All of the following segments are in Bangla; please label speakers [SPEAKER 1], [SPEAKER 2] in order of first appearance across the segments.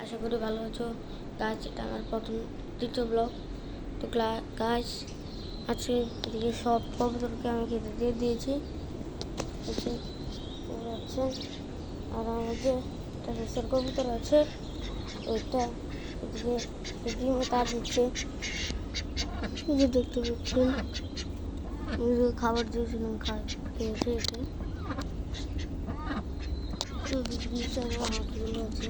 [SPEAKER 1] আশা করি ভালো আছো গাছ। এটা আমার দ্বিতীয় ব্লগ। তো গাছ আজকে এদিকে সব কবুতরকে আমি খেতে দিয়ে দিয়েছি। আর আমাদের একটা রেসের কবুতর আছে, ওইটা এদিকে ডিমে তার দিচ্ছে। দেখতে পাচ্ছেন খাবার দিয়েছিলাম, খেয়েছে এতে। নিচে আমার হাঁসগুলো আছে।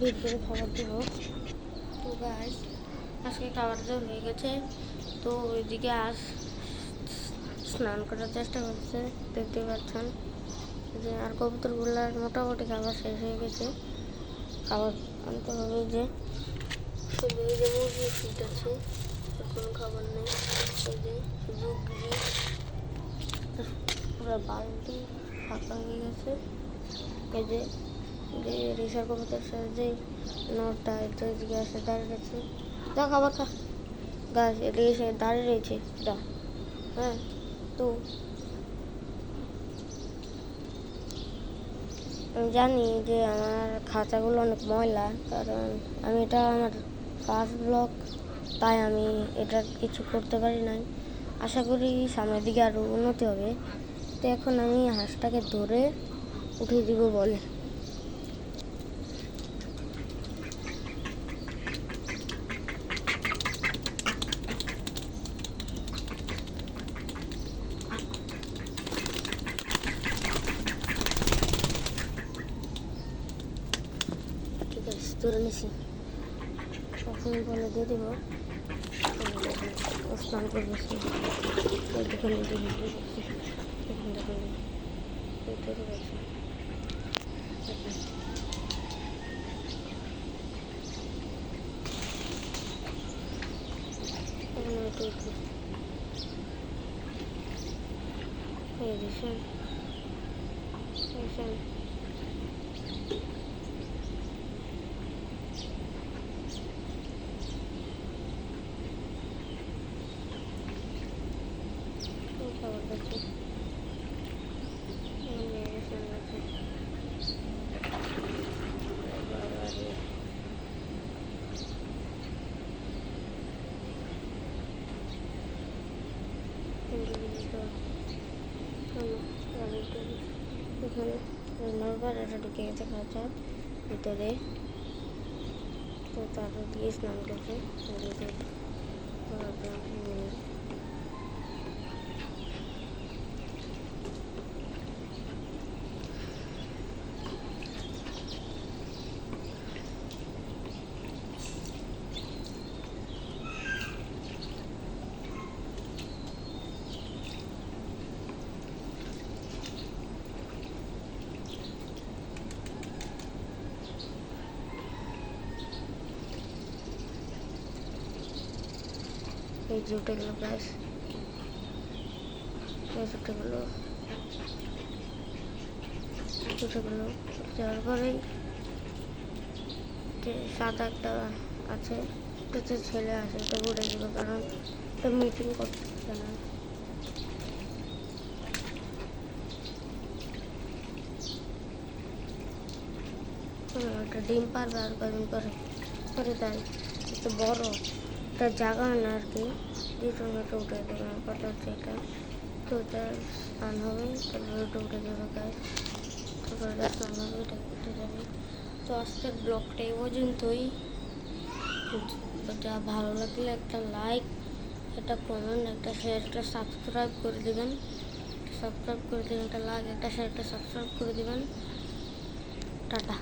[SPEAKER 1] বের করে খাবার দেবো। তো গাছ আজকে খাবার দেওয়া হয়ে গেছে। তো ওইদিকে আজ স্নান করার চেষ্টা করছে, দেখতে পাচ্ছেন যে। আর কবুতরগুলার মোটামুটি খাবার শেষ হয়ে গেছে। খাবার আনতে হবে, যে শুধু এই যে মুরগির ফিট আছে, কোনো খাবার নেই। এই যে শুধু পুরো বালতি ফাঁকা হয়ে গেছে। এই যে রিসার কবুতর সাথে নটা এদিকে আসে দাঁড়িয়ে গেছে। যা খাবার খা গাছ, এদিকে এসে দাঁড়িয়ে রয়েছে। যা, হ্যাঁ। তো আমি জানি যে আমার খাঁচাগুলো অনেক ময়লা, কারণ আমি এটা আমার ফার্স্ট ব্লগ, তাই আমি এটা কিছু করতে পারি নাই। আশা করি সামনের দিকে আরও উন্নতি হবে। তো এখন আমি হাঁসটাকে ধরে উঠিয়ে দিব বলে। ঠিক আছে, ধরে নিছি। এখন বলে দিয়ে দেবো, স্নান করবো। দোকানে দিয়ে এখন দেখুন চলে গেছে। এখন ওইটা উঠবে। এই দিশান খাবার খাচ্ছে। এখানে নর্মাল এটা ঢুকে গেছে খাঁচার ভিতরে। তো তারপর দিয়ে স্নান করছে। এই যে উঠে গেল গাছ, উঠে গেল যাওয়ার পরেই যে সাদা একটা আছে, কিছু ছেলে আছে, ওটা উড়ে গেল, কারণ একটা মিটিং করতেছে না। একটা ডিম পারবে আর কদিন পরে তাই একটু বড় একটা জায়গা না আর কি, দ্বিতীয় উঠে দেবে। আমার কথা হচ্ছে এটা। তো ওটা স্নান হবে, তারপরে ওটা উঠে দেবে গাছ, তারপরে ওটা স্নান হবে, এটা উঠে যাবে। তো আজকের ব্লগটা এই পর্যন্তই। এটা ভালো লাগলে একটা লাইক, একটা কমেন্ট, একটা শেয়ার, একটা সাবস্ক্রাইব করে দেবেন। একটা লাইক, একটা শেয়ার, একটা সাবস্ক্রাইব করে দেবেন। টাটা।